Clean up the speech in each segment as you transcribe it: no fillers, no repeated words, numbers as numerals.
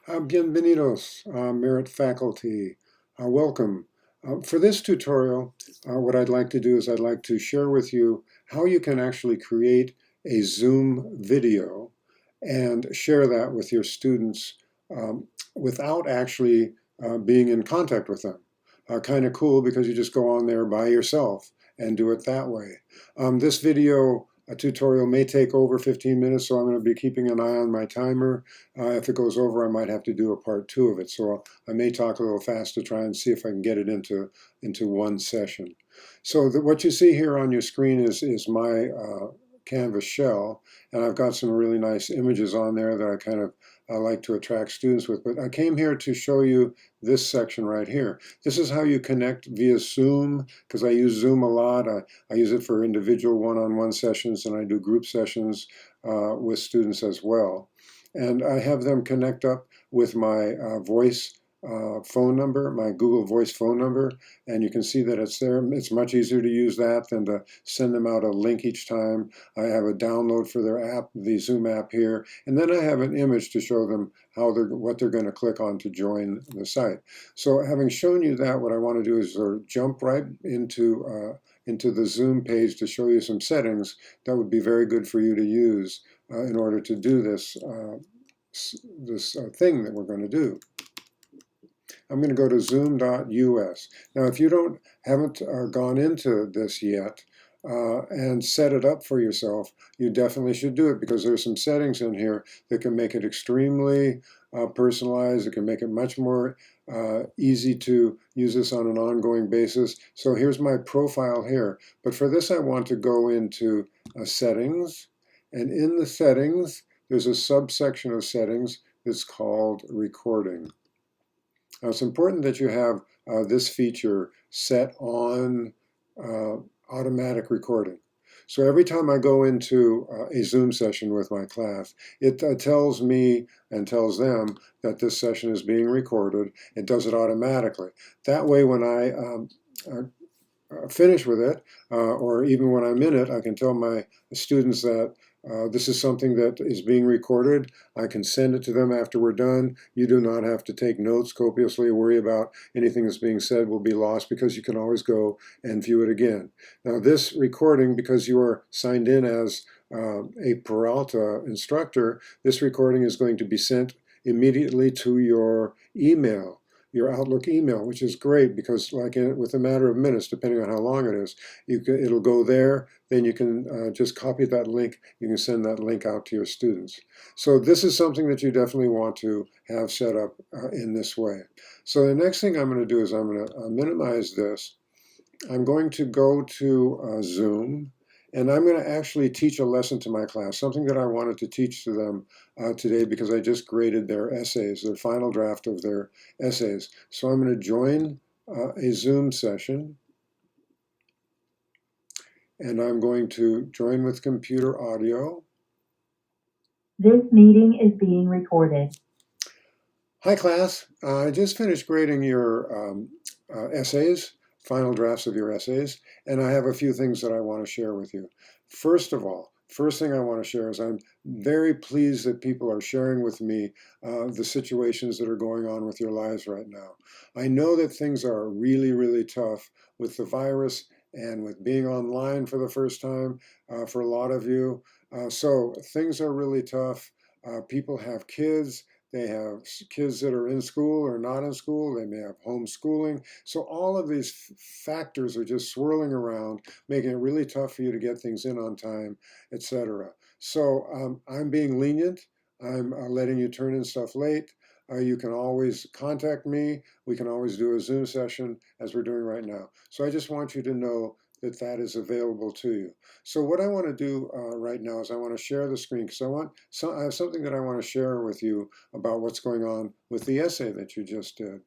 Bienvenidos, Merit faculty. Welcome. For this tutorial, what I'd like to do is I'd like to share with you how you can actually create a Zoom video and share that with your students without actually being in contact with them. Kind of cool because you just go on there by yourself and do it that way. This video a tutorial may take over 15 minutes, so I'm going to be keeping an eye on my timer. If it goes over, I might have to do a part 2 of it. So I may talk a little fast to try and see if I can get it into one session. So what you see here on your screen is my Canvas shell, and I've got some really nice images on there that I kind of like to attract students with. But I came here to show you this section right here. This is how you connect via Zoom, because I use Zoom a lot. I use it for individual one-on-one sessions, and I do group sessions with students as well. And I have them connect up with my voice phone number, my Google Voice phone number, and you can see that it's there. It's much easier to use that than to send them out a link each time. I have a download for their app, the Zoom app here, and then I have an image to show them what they're going to click on to join the site. So having shown you that, what I want to do is sort of jump right into the Zoom page to show you some settings that would be very good for you to use in order to do this thing that we're going to do. I'm going to go to zoom.us. Now, if you haven't gone into this yet and set it up for yourself, you definitely should do it because there's some settings in here that can make it extremely personalized. It can make it much more easy to use this on an ongoing basis. So here's my profile here. But for this, I want to go into settings. And in the settings, there's a subsection of settings that's called recording. Now, it's important that you have this feature set on automatic recording. So every time I go into a Zoom session with my class, it tells me and tells them that this session is being recorded. It does it automatically. That way, when I finish with it, or even when I'm in it, I can tell my students that this is something that is being recorded. I can send it to them after we're done. You do not have to take notes copiously or worry about anything that's being said will be lost because you can always go and view it again. Now this recording, because you are signed in as a Peralta instructor, this recording is going to be sent immediately to your email, your Outlook email, which is great because with a matter of minutes, depending on how long it is, it'll go there. Then you can just copy that link. You can send that link out to your students. So this is something that you definitely want to have set up in this way. So the next thing I'm going to do is I'm going to minimize this. I'm going to go to Zoom. And I'm going to actually teach a lesson to my class, something that I wanted to teach to them today because I just graded their essays, their final draft of their essays. So I'm going to join a Zoom session, and I'm going to join with computer audio. This meeting is being recorded. Hi, class. I just finished grading your essays, final drafts of your essays, and I have a few things that I want to share with you. First of all, first thing I want to share is I'm very pleased that people are sharing with me the situations that are going on with your lives right now. I know that things are really, really tough with the virus and with being online for the first time for a lot of you. So things are really tough. People have kids. They have kids that are in school or not in school. They may have homeschooling. So all of these factors are just swirling around, making it really tough for you to get things in on time, etc. So I'm being lenient. I'm letting you turn in stuff late. You can always contact me. We can always do a Zoom session as we're doing right now. So I just want you to know that that is available to you. So what I want to do right now is I want to share the screen because I have something that I want to share with you about what's going on with the essay that you just did.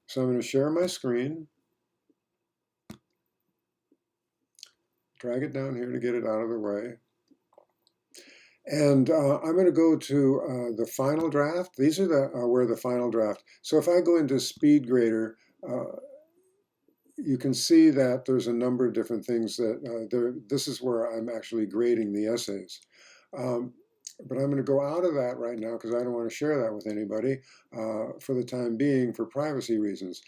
So I'm going to share my screen, drag it down here to get it out of the way. And I'm going to go to the final draft. These are where the final draft. So if I go into SpeedGrader, you can see that there's a number of different things that this is where I'm actually grading the essays. but I'm going to go out of that right now because I don't want to share that with anybody for the time being for privacy reasons.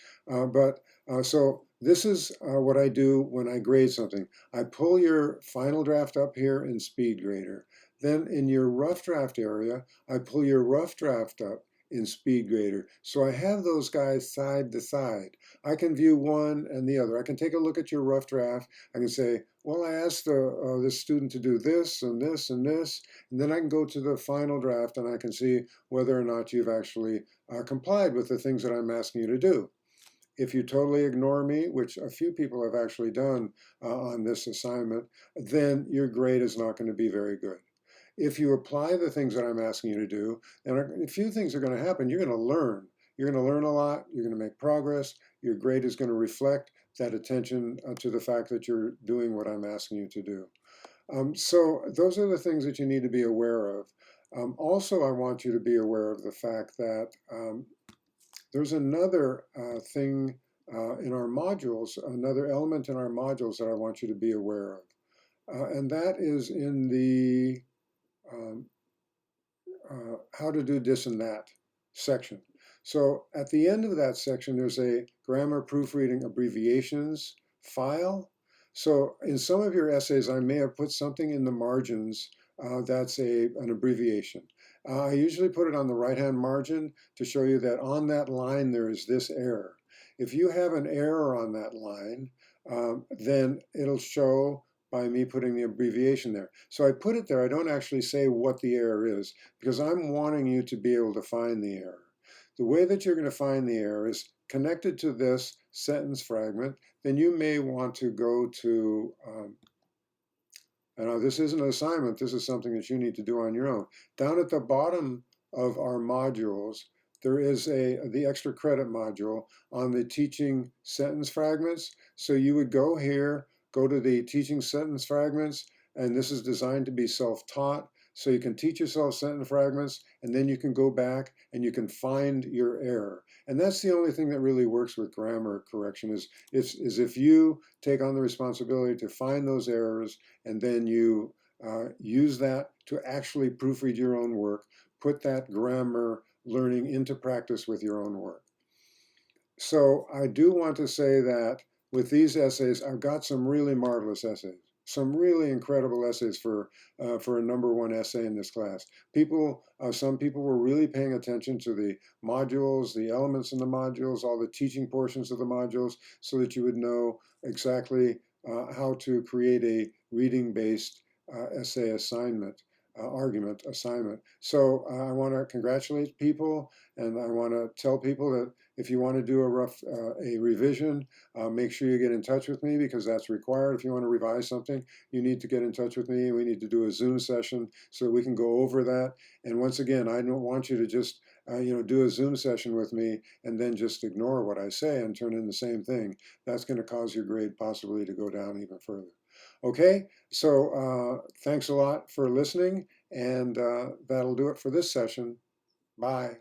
So this is what I do when I grade something. I pull your final draft up here in SpeedGrader. Then in your rough draft area, I pull your rough draft up in SpeedGrader. So I have those guys side to side. I can view one and the other. I can take a look at your rough draft. I can say, well, I asked this student to do this and this and this, and then I can go to the final draft and I can see whether or not you've actually complied with the things that I'm asking you to do. If you totally ignore me, which a few people have actually done on this assignment, then your grade is not going to be very good. If you apply the things that I'm asking you to do, then a few things are going to happen. You're going to learn. You're going to learn a lot. You're going to make progress. Your grade is going to reflect that attention to the fact that you're doing what I'm asking you to do. So those are the things that you need to be aware of. Also, I want you to be aware of the fact that there's another thing in our modules, another element in our modules that I want you to be aware of. And that is in the how to do this and that section. So at the end of that section, there's a grammar proofreading abbreviations file. So in some of your essays, I may have put something in the margins that's an abbreviation. I usually put it on the right-hand margin to show you that on that line there is this error. If you have an error on that line, then it'll show by me putting the abbreviation there. So I put it there. I don't actually say what the error is because I'm wanting you to be able to find the error. The way that you're going to find the error is connected to this sentence fragment. Then you may want to go to, this isn't an assignment, this is something that you need to do on your own. Down at the bottom of our modules, there is the extra credit module on the teaching sentence fragments. So you would go here, go to the teaching sentence fragments, and this is designed to be self-taught. So you can teach yourself sentence fragments, and then you can go back and you can find your error. And that's the only thing that really works with grammar correction is if you take on the responsibility to find those errors, and then you use that to actually proofread your own work, put that grammar learning into practice with your own work. So I do want to say that with these essays, I've got some really marvelous essays, some really incredible essays for a number one essay in this class. Some people were really paying attention to the modules, the elements in the modules, all the teaching portions of the modules, so that you would know exactly how to create a reading-based essay assignment. Argument assignment. So I want to congratulate people, and I want to tell people that if you want to do a revision, make sure you get in touch with me because that's required. If you want to revise something, you need to get in touch with me. We need to do a Zoom session so we can go over that. And once again, I don't want you to just do a Zoom session with me and then just ignore what I say and turn in the same thing. That's going to cause your grade possibly to go down even further. Okay, so thanks a lot for listening, and that'll do it for this session. Bye.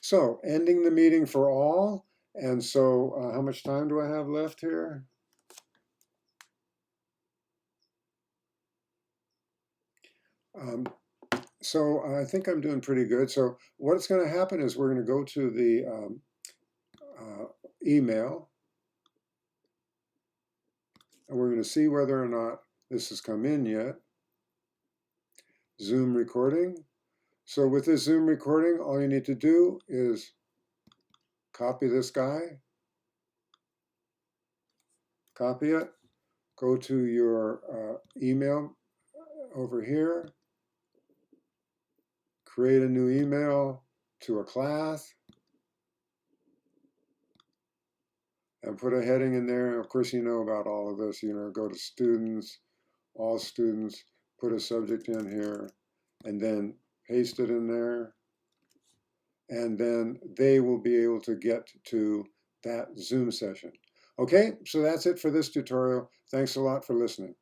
So, ending the meeting for all, and so how much time do I have left here? So I think I'm doing pretty good. So what's going to happen is we're going to go to the email, and we're going to see whether or not this has come in yet. Zoom recording. So with this Zoom recording, all you need to do is copy this guy, copy it, go to your email over here, create a new email to a class, and put a heading in there. Of course, you know about all of this. Go to students, all students, put a subject in here, and then paste it in there. And then they will be able to get to that Zoom session. Okay, so that's it for this tutorial. Thanks a lot for listening.